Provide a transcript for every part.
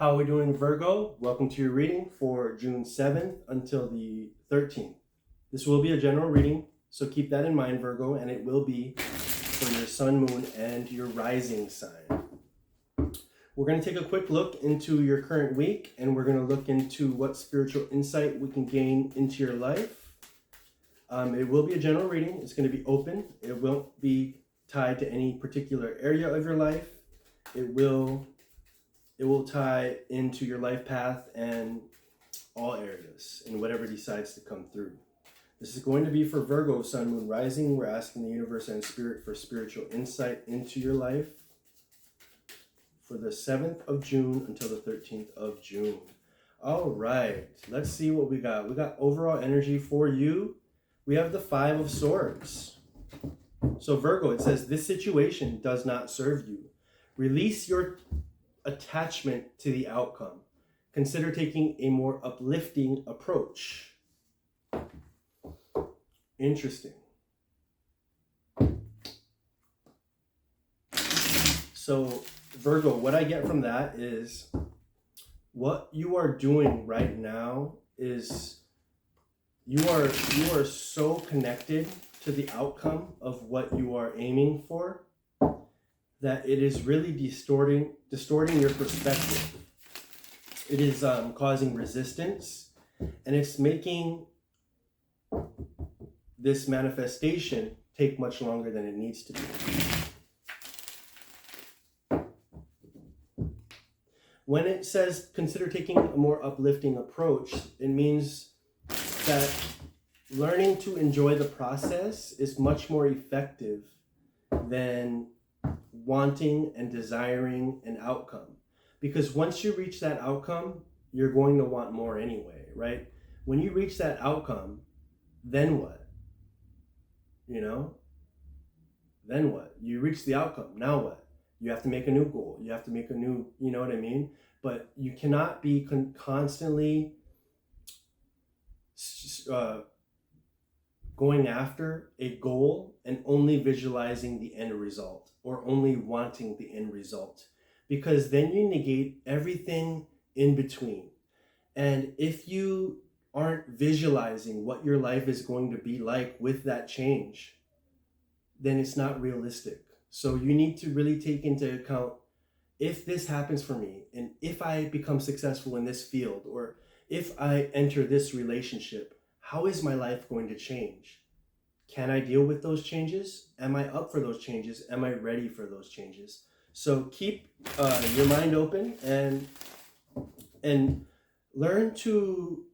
How are we doing, Virgo? Welcome to your reading for June 7th until the 13th. This will be a general reading, so keep that in mind, Virgo, and it will be for your sun, moon, and your rising sign. We're going to take a quick look into your current week, and we're going to look into what spiritual insight we can gain into your life. It will be a general reading. It's going to be open. It won't be tied to any particular area of your life. It will tie into your life path and all areas and whatever decides to come through. This is going to be for Virgo, Sun, Moon, Rising. We're asking the universe and spirit for spiritual insight into your life for the 7th of June until the 13th of June. All right, let's see what we got. We got overall energy for you. We have the 5 of Swords. So Virgo, it says, this situation does not serve you. Release your attachment to the outcome. Consider taking a more uplifting approach. Interesting. So Virgo, what I get from that is what you are doing right now is you are so connected to the outcome of what you are aiming for that it is really distorting your perspective. It is causing resistance, and it's making this manifestation take much longer than it needs to be. When it says consider taking a more uplifting approach, it means that learning to enjoy the process is much more effective than wanting and desiring an outcome. Because once you reach that outcome, you're going to want more anyway, right? When you reach that outcome, then what? Then what? You reach the outcome, now what? You have to make a new goal. You have to make a new, you know what I mean? But you cannot be constantly going after a goal and only visualizing the end result or only wanting the end result, because then you negate everything in between. And if you aren't visualizing what your life is going to be like with that change, then it's not realistic. So you need to really take into account, if this happens for me, and if I become successful in this field, or if I enter this relationship, how is my life going to change? Can I deal with those changes? Am I up for those changes? Am I ready for those changes? So keep your mind open and learn to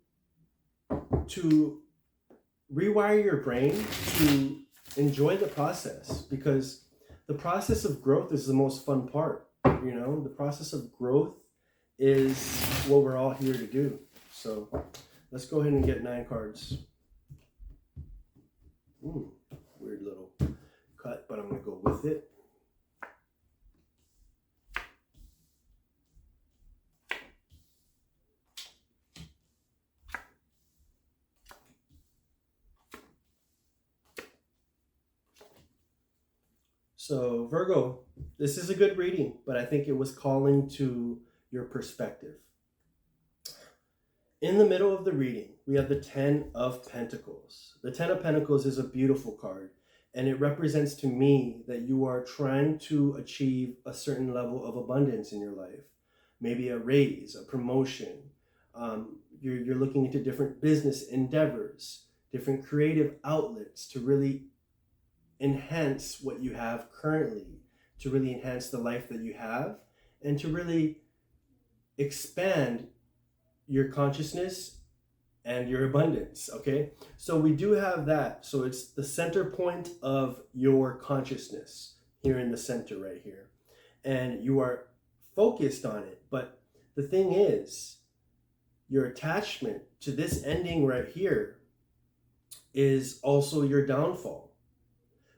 rewire your brain to enjoy the process, because the process of growth is the most fun part. The process of growth is what we're all here to do. So let's go ahead and get 9 cards. Weird little cut, but I'm going to go with it. So Virgo, this is a good reading, but I think it was calling to your perspective. In the middle of the reading, we have the 10 of Pentacles. The 10 of Pentacles is a beautiful card, and it represents to me that you are trying to achieve a certain level of abundance in your life. Maybe a raise, a promotion. You're looking into different business endeavors, different creative outlets to really enhance what you have currently, to really enhance the life that you have, and to really expand your consciousness and your abundance, okay? So we do have that. So it's the center point of your consciousness here in the center right here. And you are focused on it. But the thing is, your attachment to this ending right here is also your downfall.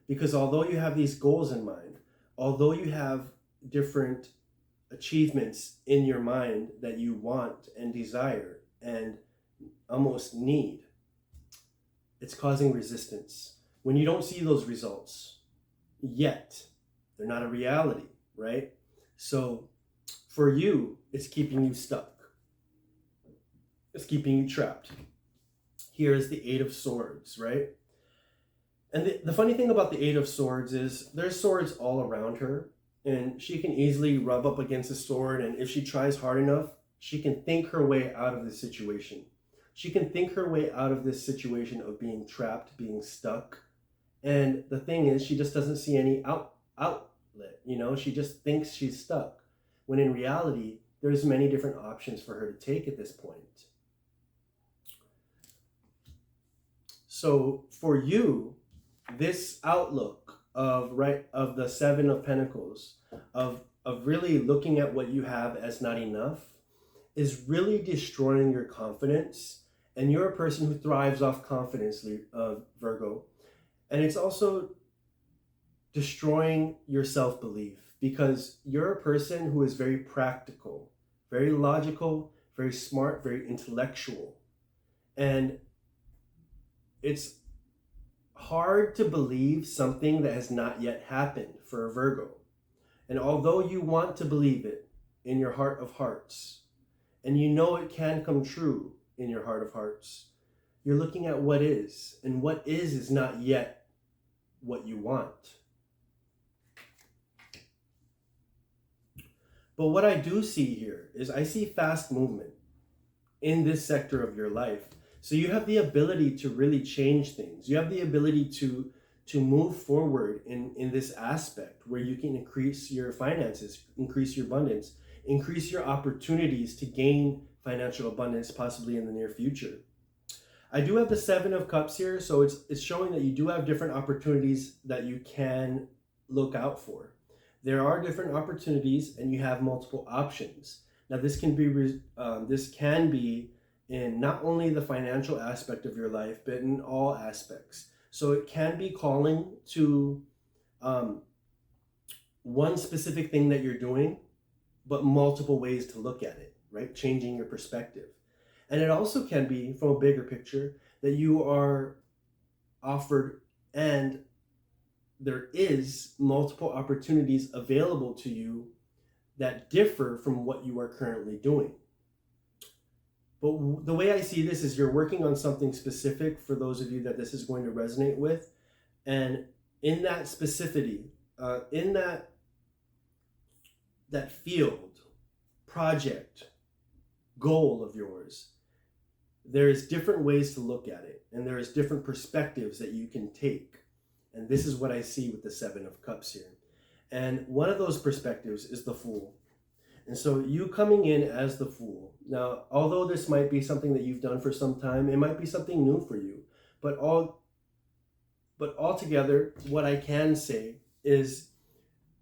Because although you have these goals in mind, although you have different achievements in your mind that you want and desire and almost need, it's causing resistance. When you don't see those results yet, they're not a reality, right? So for you, It's keeping you stuck. It's keeping you trapped. Here is the Eight of Swords, right? And the funny thing about the Eight of Swords is there's swords all around her, and she can easily rub up against a sword, and if she tries hard enough, she can think her way out of the situation. She can think her way out of this situation of being trapped, being stuck. And the thing is, she just doesn't see any outlet. She just thinks she's stuck. When in reality, there's many different options for her to take at this point. So for you, this outlook of the Seven of Pentacles, of really looking at what you have as not enough, is really destroying your confidence. And you're a person who thrives off confidence, Virgo. And it's also destroying your self-belief, because you're a person who is very practical, very logical, very smart, very intellectual. And it's hard to believe something that has not yet happened for a Virgo. And although you want to believe it in your heart of hearts, and you know it can come true in your heart of hearts, you're looking at what is, and what is not yet what you want. But what I do see here is I see fast movement in this sector of your life. So you have the ability to really change things. You have the ability to move forward in this aspect where you can increase your finances, increase your abundance, increase your opportunities to gain financial abundance possibly in the near future. I do have the Seven of Cups here, so it's showing that you do have different opportunities that you can look out for. There are different opportunities, and you have multiple options. Now, this can be in not only the financial aspect of your life, but in all aspects. So it can be calling to one specific thing that you're doing, but multiple ways to look at it, right? Changing your perspective. And it also can be, from a bigger picture, that you are offered and there is multiple opportunities available to you that differ from what you are currently doing. But the way I see this is you're working on something specific for those of you that this is going to resonate with. And in that specificity, in that field, project, goal of yours, there's different ways to look at it. And there's different perspectives that you can take. And this is what I see with the Seven of Cups here. And one of those perspectives is the Fool. And so you coming in as the Fool. Now, although this might be something that you've done for some time, it might be something new for you. But altogether, what I can say is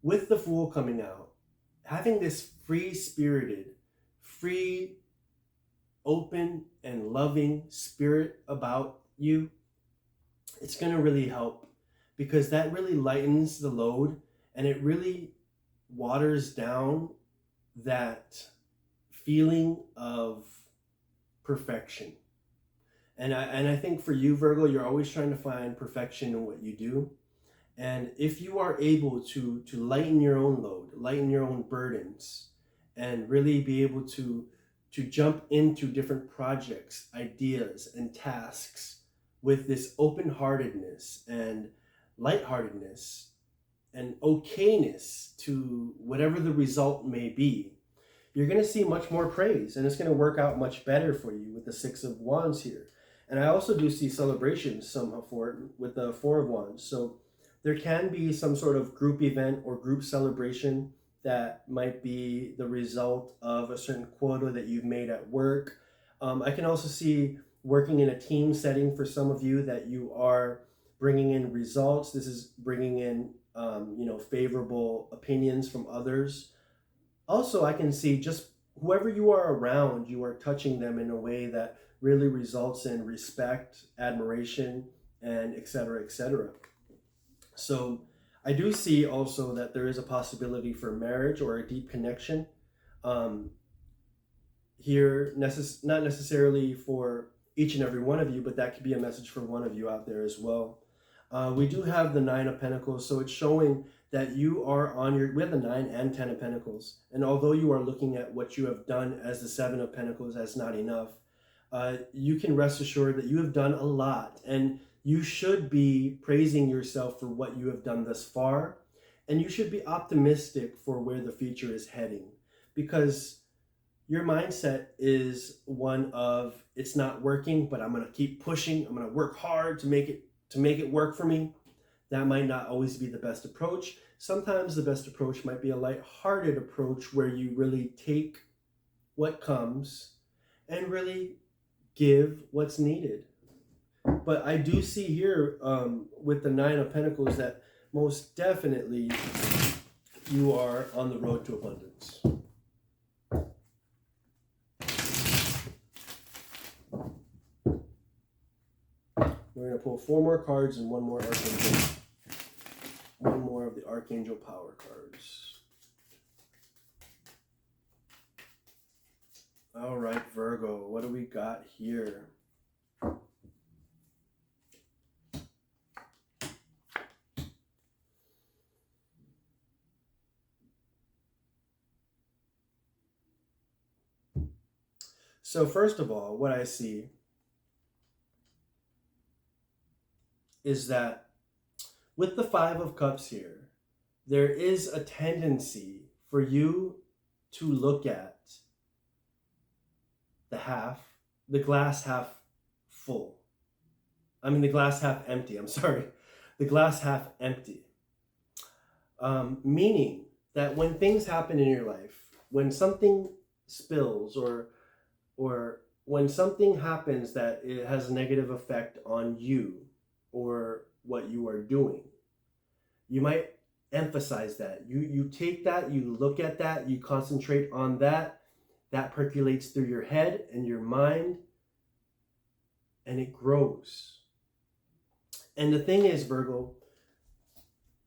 with the Fool coming out, having this free-spirited, free, open, and loving spirit about you, it's going to really help, because that really lightens the load and it really waters down that feeling of perfection. And I think for you, Virgo, you're always trying to find perfection in what you do. And if you are able to lighten your own load, lighten your own burdens, and really be able to jump into different projects, ideas, and tasks with this open-heartedness and lightheartedness and okayness to whatever the result may be, you're going to see much more praise, and it's going to work out much better for you with the Six of Wands here. And I also do see celebrations somehow for it with the Four of Wands. So there can be some sort of group event or group celebration that might be the result of a certain quota that you've made at work. I can also see working in a team setting for some of you that you are bringing in results. This is bringing in, favorable opinions from others. Also, I can see just whoever you are around, you are touching them in a way that really results in respect, admiration, and et cetera, et cetera. So I do see also that there is a possibility for marriage or a deep connection here, not necessarily for each and every one of you, but that could be a message for one of you out there as well. We do have the Nine of Pentacles, so it's showing that you are on your, we have the 9 and 10 of Pentacles. And although you are looking at what you have done as the 7 of Pentacles as not enough, you can rest assured that you have done a lot. And you should be praising yourself for what you have done thus far. And you should be optimistic for where the future is heading. Because your mindset is one of, it's not working, but I'm going to keep pushing. I'm going to work hard to make it work for me. That might not always be the best approach. Sometimes the best approach might be a light-hearted approach where you really take what comes and really give what's needed. But I do see here with the 9 of Pentacles that most definitely you are on the road to abundance. We're going to pull 4 more cards and 1 more Archangel. 1 more of the Archangel Power cards. All right, Virgo, what do we got here? So first of all, what I see is that with the 5 of Cups here, there is a tendency for you to look at the glass half full. I mean, the glass half empty. I'm sorry. The glass half empty. Meaning that when things happen in your life, when something spills or when something happens that it has a negative effect on you or what you are doing, you might emphasize that. You take that, you look at that, you concentrate on that. That percolates through your head and your mind, and it grows. And the thing is, Virgo,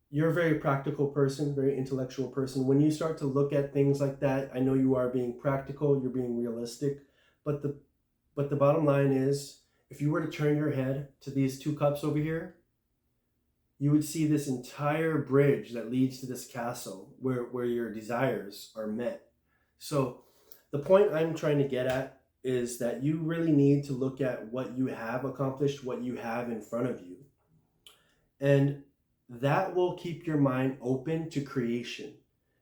you're a very practical person, very intellectual person. When you start to look at things like that, I know you are being practical, you're being realistic, but the bottom line is, if you were to turn your head to these 2 cups over here, you would see this entire bridge that leads to this castle where your desires are met. So the point I'm trying to get at is that you really need to look at what you have accomplished, what you have in front of you. And that will keep your mind open to creation.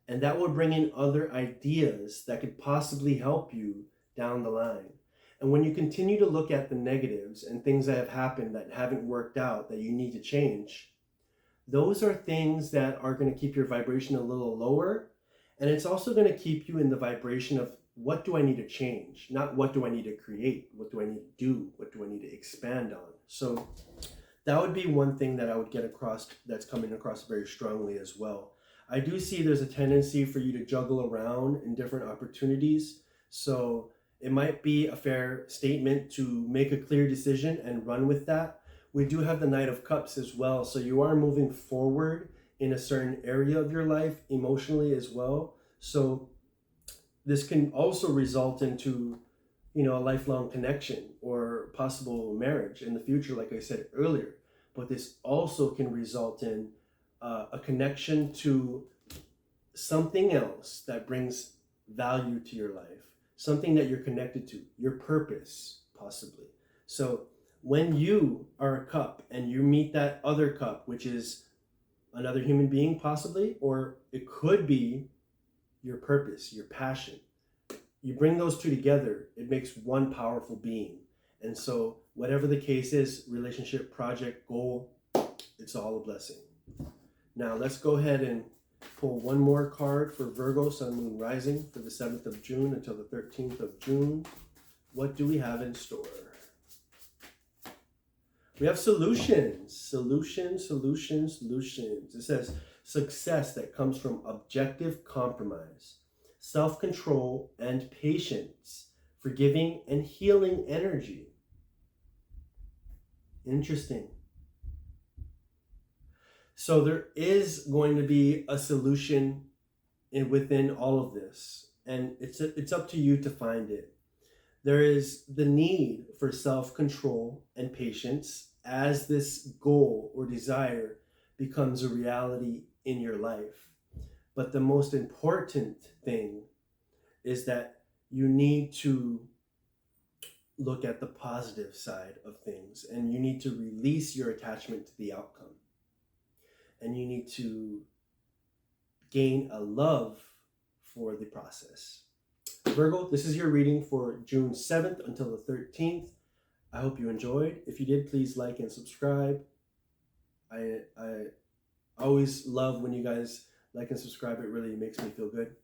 And that will bring in other ideas that could possibly help you down the line. And when you continue to look at the negatives and things that have happened that haven't worked out, that you need to change, those are things that are going to keep your vibration a little lower. And it's also going to keep you in the vibration of, what do I need to change? Not what do I need to create? What do I need to do? What do I need to expand on? So that would be one thing that I would get across, that's coming across very strongly as well. I do see there's a tendency for you to juggle around in different opportunities. So it might be a fair statement to make a clear decision and run with that. We do have the Knight of Cups as well. So you are moving forward in a certain area of your life emotionally as well. So this can also result into, a lifelong connection or possible marriage in the future, like I said earlier. But this also can result in a connection to something else that brings value to your life, something that you're connected to, your purpose, possibly. So when you are a cup and you meet that other cup, which is another human being possibly, or it could be your purpose, your passion, you bring those 2 together, it makes one powerful being. And so whatever the case is, relationship, project, goal, it's all a blessing. Now let's go ahead and pull 1 more card for Virgo, Sun, Moon, Rising for the 7th of June until the 13th of June. What do we have in store? We have solutions. Solutions. It says success that comes from objective compromise, self-control and patience, forgiving and healing energy. Interesting. So there is going to be a solution within all of this, and it's up to you to find it. There is the need for self-control and patience as this goal or desire becomes a reality in your life. But the most important thing is that you need to look at the positive side of things, and you need to release your attachment to the outcome. And you need to gain a love for the process. Virgo, this is your reading for June 7th until the 13th. I hope you enjoyed. If you did, please like and subscribe. I always love when you guys like and subscribe. It really makes me feel good.